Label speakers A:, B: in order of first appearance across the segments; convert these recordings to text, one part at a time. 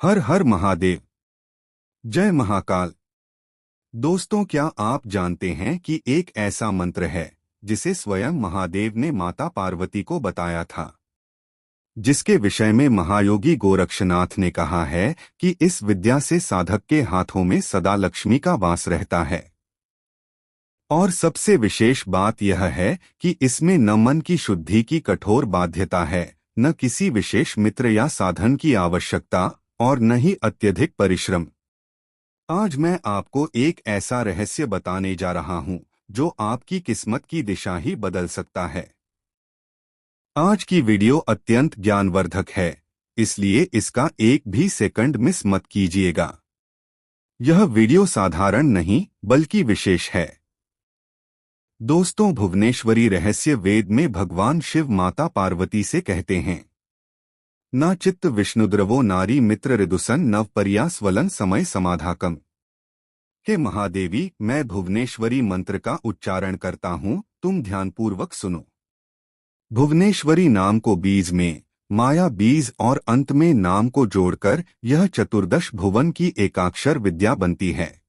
A: हर हर महादेव। जय महाकाल। दोस्तों, क्या आप जानते हैं कि एक ऐसा मंत्र है जिसे स्वयं महादेव ने माता पार्वती को बताया था, जिसके विषय में महायोगी गोरक्षनाथ ने कहा है कि इस विद्या से साधक के हाथों में सदा लक्ष्मी का वास रहता है। और सबसे विशेष बात यह है कि इसमें न मन की शुद्धि की कठोर बाध्यता है, न किसी विशेष मित्र या साधन की आवश्यकता, और न ही अत्यधिक परिश्रम। आज मैं आपको एक ऐसा रहस्य बताने जा रहा हूं जो आपकी किस्मत की दिशा ही बदल सकता है। आज की वीडियो अत्यंत ज्ञानवर्धक है, इसलिए इसका एक भी सेकंड मिस मत कीजिएगा। यह वीडियो साधारण नहीं बल्कि विशेष है। दोस्तों, भुवनेश्वरी रहस्य वेद में भगवान शिव माता पार्वती से कहते हैं, ना चित्त विष्णुद्रवो नारी मित्र ऋदुसन नवपर्या स्वलन समय समाधाकम। हे महादेवी, मैं भुवनेश्वरी मंत्र का उच्चारण करता हूँ, तुम ध्यानपूर्वक सुनो। भुवनेश्वरी नाम को बीज में, माया बीज और अंत में नाम को जोड़कर यह चतुर्दश भुवन की एकाक्षर विद्या बनती है।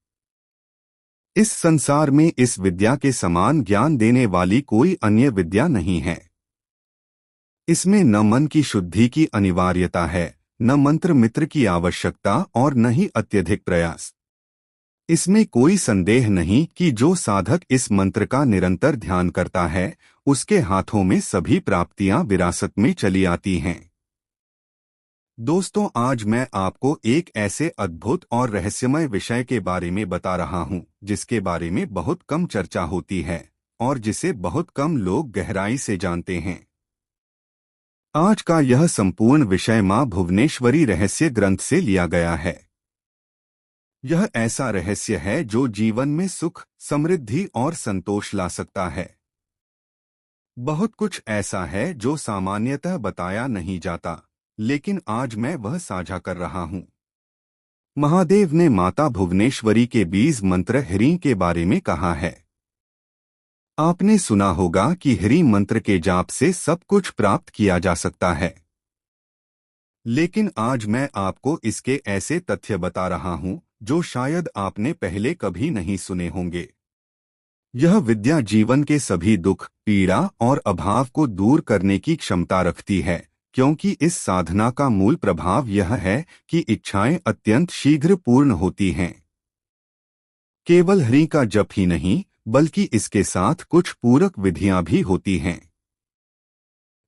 A: इस संसार में इस विद्या के समान ज्ञान देने वाली कोई अन्य विद्या नहीं है। इसमें न मन की शुद्धि की अनिवार्यता है, न मंत्र मित्र की आवश्यकता और न ही अत्यधिक प्रयास। इसमें कोई संदेह नहीं कि जो साधक इस मंत्र का निरंतर ध्यान करता है, उसके हाथों में सभी प्राप्तियां विरासत में चली आती हैं। दोस्तों, आज मैं आपको एक ऐसे अद्भुत और रहस्यमय विषय के बारे में बता रहा हूं, जिसके बारे में बहुत कम चर्चा होती है और जिसे बहुत कम लोग गहराई से जानते हैं। आज का यह संपूर्ण विषय मां भुवनेश्वरी रहस्य ग्रंथ से लिया गया है। यह ऐसा रहस्य है जो जीवन में सुख, समृद्धि और संतोष ला सकता है। बहुत कुछ ऐसा है जो सामान्यतः बताया नहीं जाता, लेकिन आज मैं वह साझा कर रहा हूं। महादेव ने माता भुवनेश्वरी के बीज मंत्र ह्रीं के बारे में कहा है। आपने सुना होगा कि ह्रीं मंत्र के जाप से सब कुछ प्राप्त किया जा सकता है। लेकिन आज मैं आपको इसके ऐसे तथ्य बता रहा हूं जो शायद आपने पहले कभी नहीं सुने होंगे। यह विद्या जीवन के सभी दुख, पीड़ा और अभाव को दूर करने की क्षमता रखती है, क्योंकि इस साधना का मूल प्रभाव यह है कि इच्छाएं अत्यंत शीघ्र पूर्ण होती हैं। केवल ह्रीं का जप ही नहीं, बल्कि इसके साथ कुछ पूरक विधियां भी होती हैं।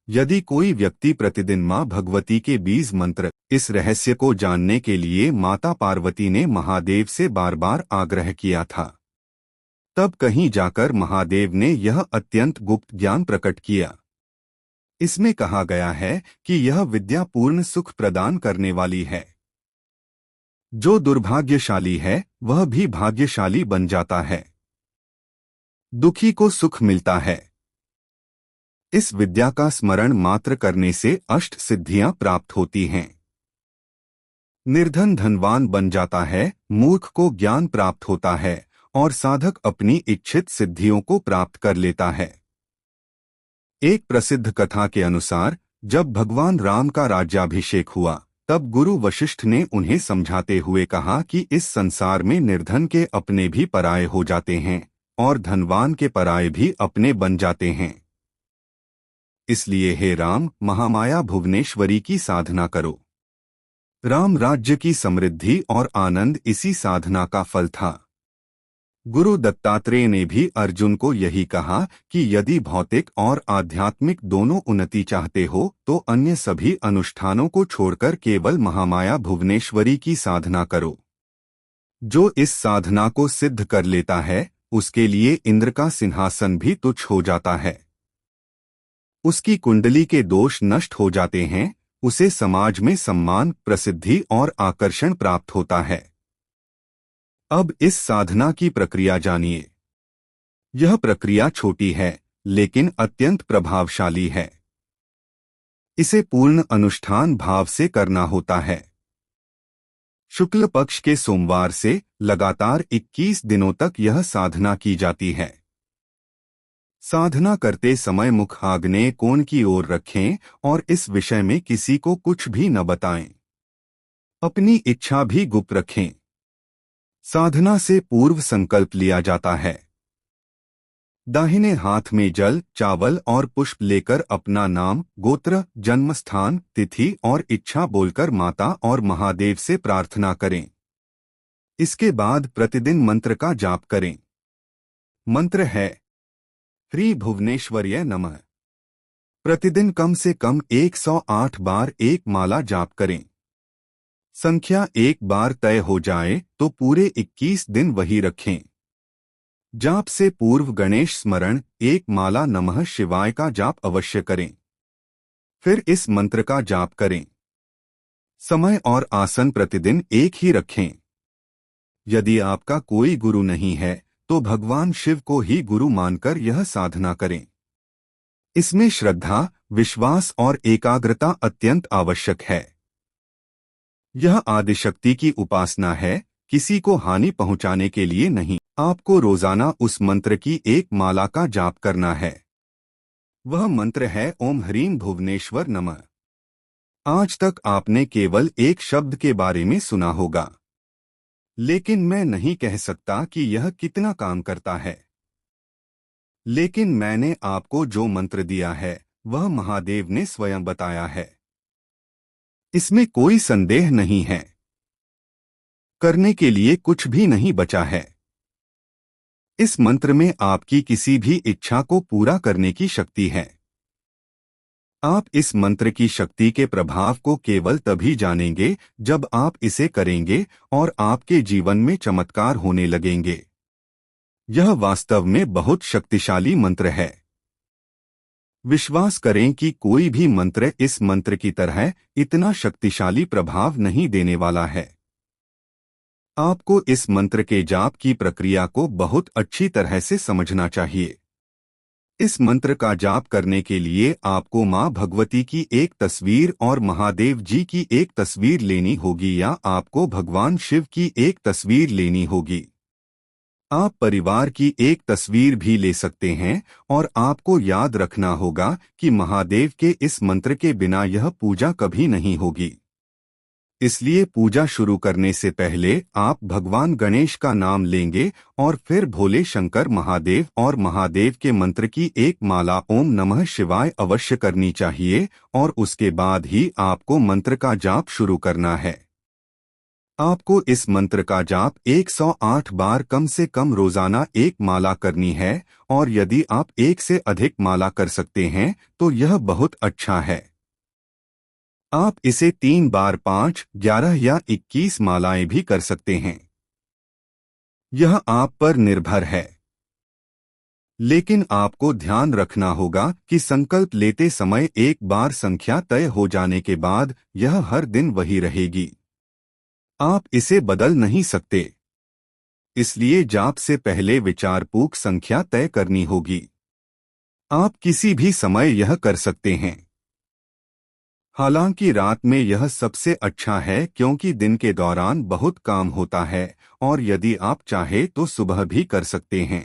A: यदि कोई व्यक्ति प्रतिदिन मां भगवती के बीज मंत्र, इस रहस्य को जानने के लिए माता पार्वती ने महादेव से बार बार आग्रह किया था, तब कहीं जाकर महादेव ने यह अत्यंत गुप्त ज्ञान प्रकट किया। इसमें कहा गया है कि यह विद्या पूर्ण सुख प्रदान करने वाली है। जो दुर्भाग्यशाली है वह भी भाग्यशाली बन जाता है। दुखी को सुख मिलता है। इस विद्या का स्मरण मात्र करने से अष्ट सिद्धियां प्राप्त होती हैं। निर्धन धनवान बन जाता है, मूर्ख को ज्ञान प्राप्त होता है और साधक अपनी इच्छित सिद्धियों को प्राप्त कर लेता है। एक प्रसिद्ध कथा के अनुसार, जब भगवान राम का राज्याभिषेक हुआ, तब गुरु वशिष्ठ ने उन्हें समझाते हुए कहा कि इस संसार में निर्धन के अपने भी पराये हो जाते हैं और धनवान के पराये भी अपने बन जाते हैं। इसलिए हे राम, महामाया भुवनेश्वरी की साधना करो। राम राज्य की समृद्धि और आनंद इसी साधना का फल था। गुरु दत्तात्रेय ने भी अर्जुन को यही कहा कि यदि भौतिक और आध्यात्मिक दोनों उन्नति चाहते हो तो अन्य सभी अनुष्ठानों को छोड़कर केवल महामाया भुवनेश्वरी की साधना करो। जो इस साधना को सिद्ध कर लेता है, उसके लिए इंद्र का सिंहासन भी तुच्छ हो जाता है। उसकी कुंडली के दोष नष्ट हो जाते हैं, उसे समाज में सम्मान, प्रसिद्धि और आकर्षण प्राप्त होता है। अब इस साधना की प्रक्रिया जानिए। यह प्रक्रिया छोटी है, लेकिन अत्यंत प्रभावशाली है। इसे पूर्ण अनुष्ठान भाव से करना होता है। शुक्ल पक्ष के सोमवार से लगातार 21 दिनों तक यह साधना की जाती है। साधना करते समय मुख आग्नेय कोण की ओर रखें और इस विषय में किसी को कुछ भी न बताएं। अपनी इच्छा भी गुप्त रखें। साधना से पूर्व संकल्प लिया जाता है। दाहिने हाथ में जल, चावल और पुष्प लेकर अपना नाम, गोत्र, जन्म स्थान, तिथि और इच्छा बोलकर माता और महादेव से प्रार्थना करें। इसके बाद प्रतिदिन मंत्र का जाप करें। मंत्र है ह्री भुवनेश्वर्य नमः। प्रतिदिन कम से कम 108 बार एक माला जाप करें। संख्या एक बार तय हो जाए तो पूरे 21 दिन वही रखें। जाप से पूर्व गणेश स्मरण, एक माला नमः शिवाय का जाप अवश्य करें। फिर इस मंत्र का जाप करें। समय और आसन प्रतिदिन एक ही रखें। यदि आपका कोई गुरु नहीं है तो भगवान शिव को ही गुरु मानकर यह साधना करें। इसमें श्रद्धा, विश्वास और एकाग्रता अत्यंत आवश्यक है। यह आदिशक्ति की उपासना है, किसी को हानि पहुंचाने के लिए नहीं। आपको रोजाना उस मंत्र की एक माला का जाप करना है। वह मंत्र है ओम ह्रीं भुवनेश्वर नमः। आज तक आपने केवल एक शब्द के बारे में सुना होगा, लेकिन मैं नहीं कह सकता कि यह कितना काम करता है। लेकिन मैंने आपको जो मंत्र दिया है वह महादेव ने स्वयं बताया है। इसमें कोई संदेह नहीं है। करने के लिए कुछ भी नहीं बचा है। इस मंत्र में आपकी किसी भी इच्छा को पूरा करने की शक्ति है। आप इस मंत्र की शक्ति के प्रभाव को केवल तभी जानेंगे जब आप इसे करेंगे और आपके जीवन में चमत्कार होने लगेंगे। यह वास्तव में बहुत शक्तिशाली मंत्र है। विश्वास करें कि कोई भी मंत्र इस मंत्र की तरह इतना शक्तिशाली प्रभाव नहीं देने वाला है। आपको इस मंत्र के जाप की प्रक्रिया को बहुत अच्छी तरह से समझना चाहिए। इस मंत्र का जाप करने के लिए आपको मां भगवती की एक तस्वीर और महादेव जी की एक तस्वीर लेनी होगी या आपको भगवान शिव की एक तस्वीर लेनी होगी। आप परिवार की एक तस्वीर भी ले सकते हैं और आपको याद रखना होगा कि महादेव के इस मंत्र के बिना यह पूजा कभी नहीं होगी। इसलिए पूजा शुरू करने से पहले आप भगवान गणेश का नाम लेंगे और फिर भोले शंकर महादेव और महादेव के मंत्र की एक माला ओम नमः शिवाय अवश्य करनी चाहिए और उसके बाद ही आपको मंत्र का जाप शुरू करना है। आपको इस मंत्र का जाप 108 बार कम से कम रोजाना एक माला करनी है और यदि आप एक से अधिक माला कर सकते हैं तो यह बहुत अच्छा है। आप इसे 3 बार 5, 11 या 21 मालाएं भी कर सकते हैं। यह आप पर निर्भर है। लेकिन आपको ध्यान रखना होगा कि संकल्प लेते समय एक बार संख्या तय हो जाने के बाद यह हर दिन वही रहेगी। आप इसे बदल नहीं सकते। इसलिए जाप से पहले विचारपूर्वक संख्या तय करनी होगी। आप किसी भी समय यह कर सकते हैं। हालांकि रात में यह सबसे अच्छा है क्योंकि दिन के दौरान बहुत काम होता है और यदि आप चाहे तो सुबह भी कर सकते हैं।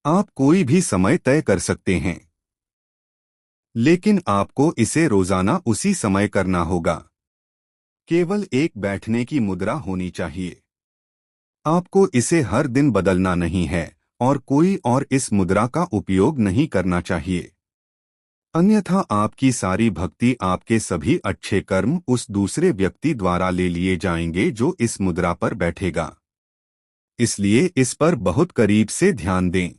A: आप कोई भी समय तय कर सकते हैं, लेकिन आपको इसे रोजाना उसी समय करना होगा। केवल एक बैठने की मुद्रा होनी चाहिए। आपको इसे हर दिन बदलना नहीं है और कोई और इस मुद्रा का उपयोग नहीं करना चाहिए। अन्यथा आपकी सारी भक्ति, आपके सभी अच्छे कर्म उस दूसरे व्यक्ति द्वारा ले लिए जाएंगे जो इस मुद्रा पर बैठेगा। इसलिए इस पर बहुत करीब से ध्यान दें।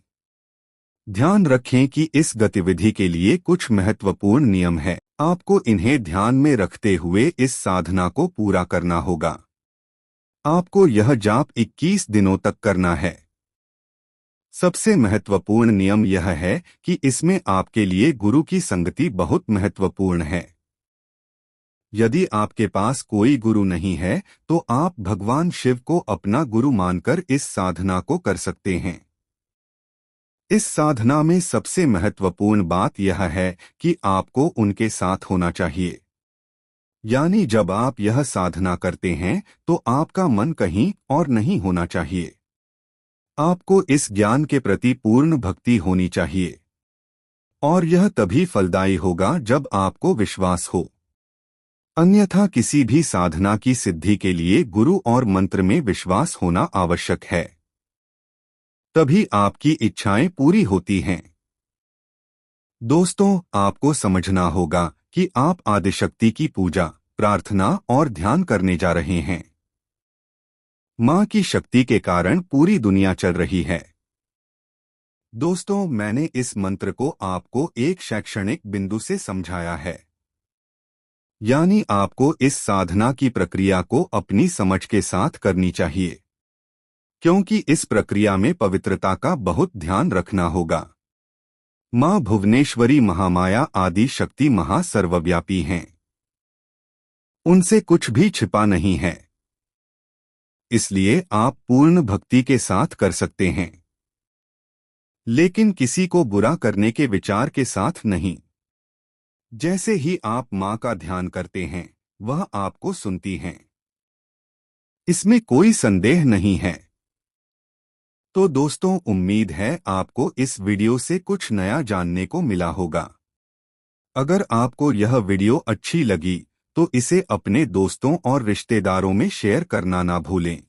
A: ध्यान रखें कि इस गतिविधि के लिए कुछ महत्वपूर्ण नियम हैं। आपको इन्हें ध्यान में रखते हुए इस साधना को पूरा करना होगा। आपको यह जाप 21 दिनों तक करना है। सबसे महत्वपूर्ण नियम यह है कि इसमें आपके लिए गुरु की संगति बहुत महत्वपूर्ण है। यदि आपके पास कोई गुरु नहीं है तो आप भगवान शिव को अपना गुरु मानकर इस साधना को कर सकते हैं। इस साधना में सबसे महत्वपूर्ण बात यह है कि आपको उनके साथ होना चाहिए। यानी जब आप यह साधना करते हैं तो आपका मन कहीं और नहीं होना चाहिए। आपको इस ज्ञान के प्रति पूर्ण भक्ति होनी चाहिए और यह तभी फलदायी होगा जब आपको विश्वास हो। अन्यथा किसी भी साधना की सिद्धि के लिए गुरु और मंत्र में विश्वास होना आवश्यक है। तभी आपकी इच्छाएं पूरी होती हैं। दोस्तों, आपको समझना होगा कि आप आदिशक्ति की पूजा, प्रार्थना और ध्यान करने जा रहे हैं। मां की शक्ति के कारण पूरी दुनिया चल रही है। दोस्तों, मैंने इस मंत्र को आपको एक शैक्षणिक बिंदु से समझाया है, यानी आपको इस साधना की प्रक्रिया को अपनी समझ के साथ करनी चाहिए, क्योंकि इस प्रक्रिया में पवित्रता का बहुत ध्यान रखना होगा। मां भुवनेश्वरी महामाया आदि शक्ति महा सर्वव्यापी हैं। उनसे कुछ भी छिपा नहीं है, इसलिए आप पूर्ण भक्ति के साथ कर सकते हैं, लेकिन किसी को बुरा करने के विचार के साथ नहीं। जैसे ही आप मां का ध्यान करते हैं, वह आपको सुनती हैं, इसमें कोई संदेह नहीं है। तो दोस्तों, उम्मीद है आपको इस वीडियो से कुछ नया जानने को मिला होगा। अगर आपको यह वीडियो अच्छी लगी तो इसे अपने दोस्तों और रिश्तेदारों में शेयर करना ना भूलें।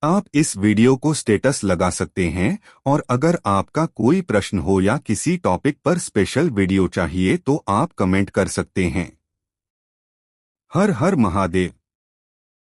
A: आप इस वीडियो को स्टेटस लगा सकते हैं, और अगर आपका कोई प्रश्न हो या किसी टॉपिक पर स्पेशल वीडियो चाहिए तो आप कमेंट कर सकते हैं। हर हर महादेव।